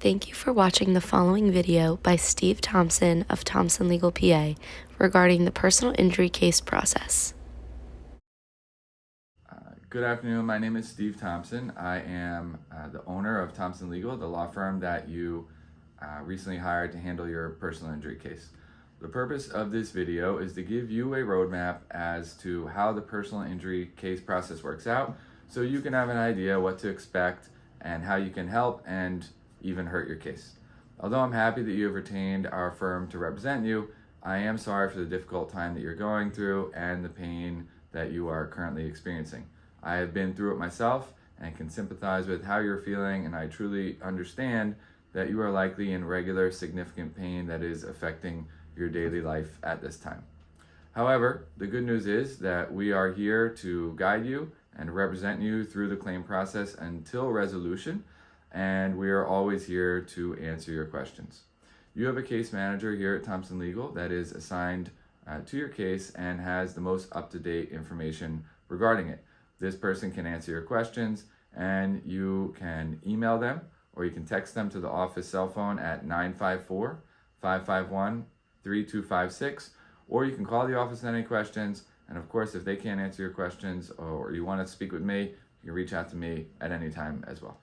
Thank you for watching the following video by Steve Thompson of Thompson Legal PA regarding the personal injury case process. Good afternoon. My name is Steve Thompson. I am the owner of Thompson Legal, the law firm that you recently hired to handle your personal injury case. The purpose of this video is to give you a roadmap as to how the personal injury case process works out, so you can have an idea what to expect and how you can help and even hurt your case. Although I'm happy that you have retained our firm to represent you, I am sorry for the difficult time that you're going through and the pain that you are currently experiencing. I have been through it myself and can sympathize with how you're feeling, and I truly understand that you are likely in regular significant pain that is affecting your daily life at this time. However, the good news is that we are here to guide you and represent you through the claim process until resolution, and we are always here to answer your questions. You have a case manager here at Thompson Legal that is assigned to your case and has the most up-to-date information regarding it. This person can answer your questions, and you can email them or you can text them to the office cell phone at 954-551-3256, or you can call the office with any questions. And of course, if they can't answer your questions or you want to speak with me, you can reach out to me at any time as well.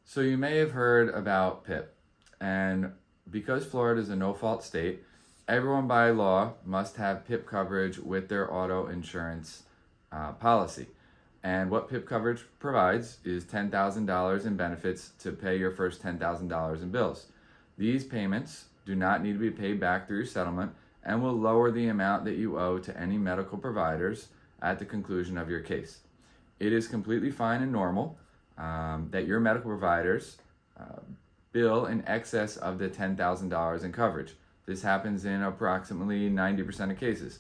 So you may have heard about PIP, and because Florida is a no-fault state, everyone by law must have PIP coverage with their auto insurance policy. And what PIP coverage provides is $10,000 in benefits to pay your first $10,000 in bills. These payments do not need to be paid back through your settlement and will lower the amount that you owe to any medical providers at the conclusion of your case. It is completely fine and normal that your medical providers bill in excess of the $10,000 in coverage. This happens in approximately 90% of cases.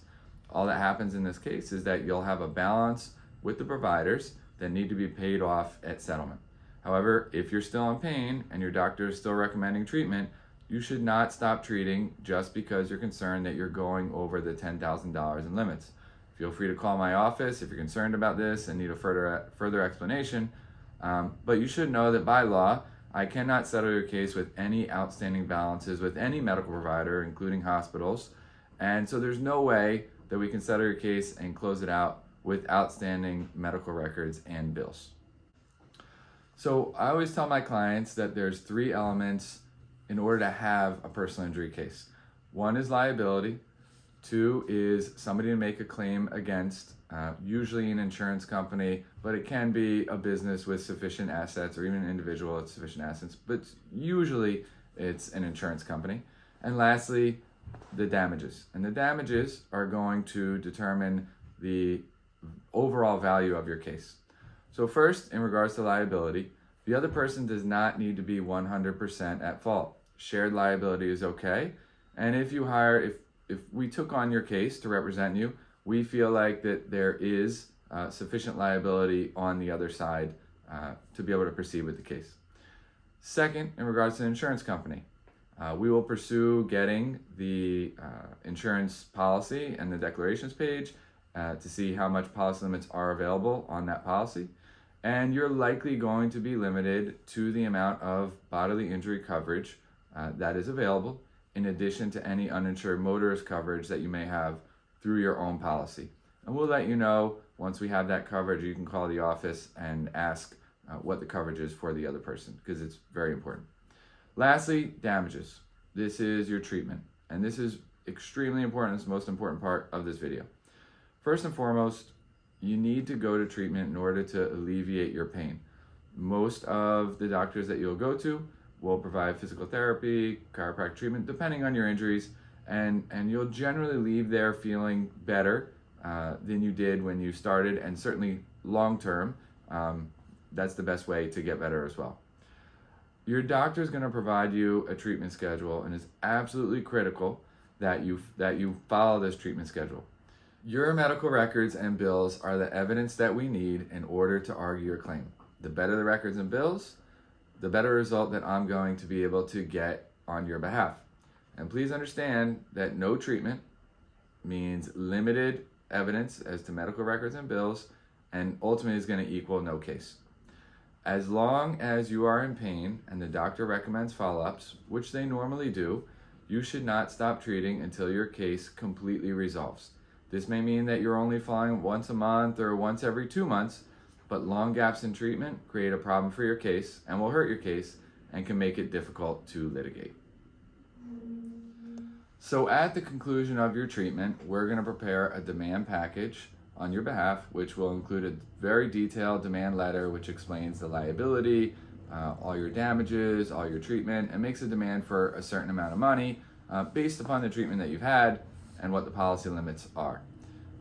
All that happens in this case is that you'll have a balance with the providers that need to be paid off at settlement. However, if you're still in pain and your doctor is still recommending treatment, you should not stop treating just because you're concerned that you're going over the $10,000 in limits. Feel free to call my office if you're concerned about this and need a further explanation. But you should know that by law, I cannot settle your case with any outstanding balances with any medical provider, including hospitals. And so there's no way that we can settle your case and close it out with outstanding medical records and bills. So I always tell my clients that there's three elements in order to have a personal injury case. One is liability. Two is somebody to make a claim against, usually an insurance company, but it can be a business with sufficient assets or even an individual with sufficient assets, but usually it's an insurance company. And lastly, the damages. And the damages are going to determine the overall value of your case. So first, in regards to liability, the other person does not need to be 100% at fault. Shared liability is okay. And if we took on your case to represent you, we feel like that there is sufficient liability on the other side to be able to proceed with the case. Second, in regards to the insurance company, we will pursue getting the insurance policy and the declarations page to see how much policy limits are available on that policy. And you're likely going to be limited to the amount of bodily injury coverage that is available, in addition to any uninsured motorist coverage that you may have through your own policy. And we'll let you know once we have that coverage. You can call the office and ask what the coverage is for the other person, because it's very important. Lastly, damages. This is your treatment, and this is extremely important. It's the most important part of this video. First and foremost, you need to go to treatment in order to alleviate your pain. Most of the doctors that you'll go to will provide physical therapy, chiropractic treatment, depending on your injuries, and you'll generally leave there feeling better than you did when you started, and certainly long term, that's the best way to get better as well. Your doctor is going to provide you a treatment schedule, and it's absolutely critical that you follow this treatment schedule. Your medical records and bills are the evidence that we need in order to argue your claim. The better the records and bills, the better result that I'm going to be able to get on your behalf. And please understand that no treatment means limited evidence as to medical records and bills, and ultimately is going to equal no case. As long as you are in pain and the doctor recommends follow-ups, which they normally do, you should not stop treating until your case completely resolves. This may mean that you're only falling once a month or once every 2 months, but long gaps in treatment create a problem for your case and will hurt your case and can make it difficult to litigate. So at the conclusion of your treatment, we're going to prepare a demand package on your behalf, which will include a very detailed demand letter which explains the liability, all your damages, all your treatment, and makes a demand for a certain amount of money based upon the treatment that you've had and what the policy limits are.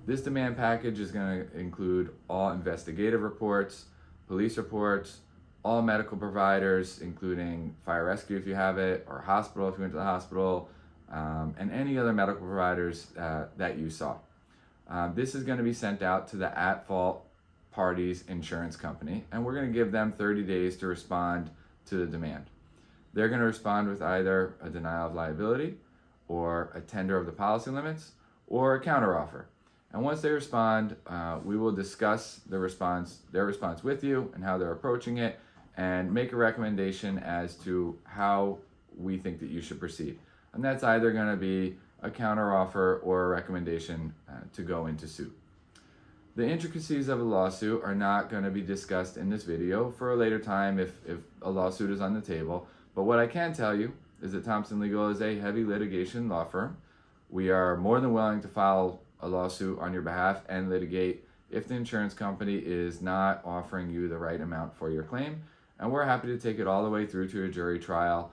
This demand package is going to include all investigative reports, police reports, all medical providers, including fire rescue if you have it, or hospital if you went to the hospital, and any other medical providers that you saw. This is going to be sent out to the at-fault party's insurance company, and we're going to give them 30 days to respond to the demand. They're going to respond with either a denial of liability, or a tender of the policy limits, or a counteroffer. And once they respond, we will discuss their response with you and how they're approaching it, and make a recommendation as to how we think that you should proceed. And that's either going to be a counteroffer or a recommendation to go into suit. The intricacies of a lawsuit are not going to be discussed in this video for a later time if a lawsuit is on the table. But what I can tell you is that Thompson Legal is a heavy litigation law firm. We are more than willing to file a lawsuit on your behalf and litigate if the insurance company is not offering you the right amount for your claim. And we're happy to take it all the way through to a jury trial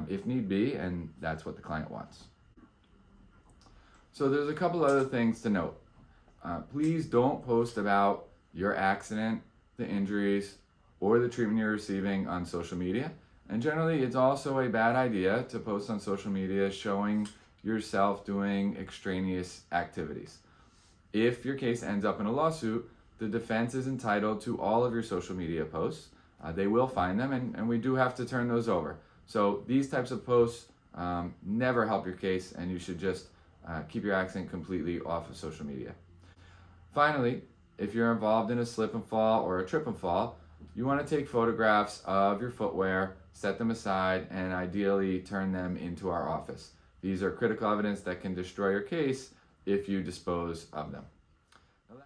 if need be, and that's what the client wants. So there's a couple other things to note. Please don't post about your accident, the injuries, or the treatment you're receiving on social media. And generally, it's also a bad idea to post on social media showing yourself doing extraneous activities. If your case ends up in a lawsuit, the defense is entitled to all of your social media posts. They will find them, and we do have to turn those over. So these types of posts never help your case, and you should just keep your accident completely off of social media. Finally, if you're involved in a slip and fall or a trip and fall, you want to take photographs of your footwear, set them aside, and ideally turn them into our office. These are critical evidence that can destroy your case if you dispose of them.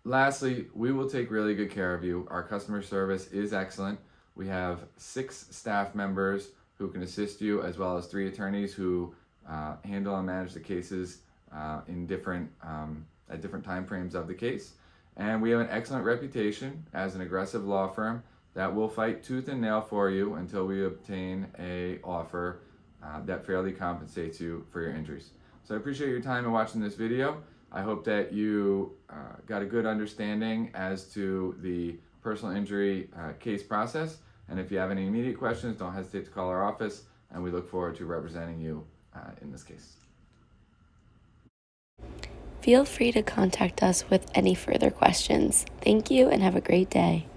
Lastly, we will take really good care of you. Our customer service is excellent. We have 6 staff members who can assist you, as well as 3 attorneys who handle and manage the cases in different at different time frames of the case. And we have an excellent reputation as an aggressive law firm that will fight tooth and nail for you until we obtain an offer that fairly compensates you for your injuries. So I appreciate your time in watching this video. I hope that you got a good understanding as to the personal injury case process. And if you have any immediate questions, don't hesitate to call our office, and we look forward to representing you in this case. Feel free to contact us with any further questions. Thank you and have a great day.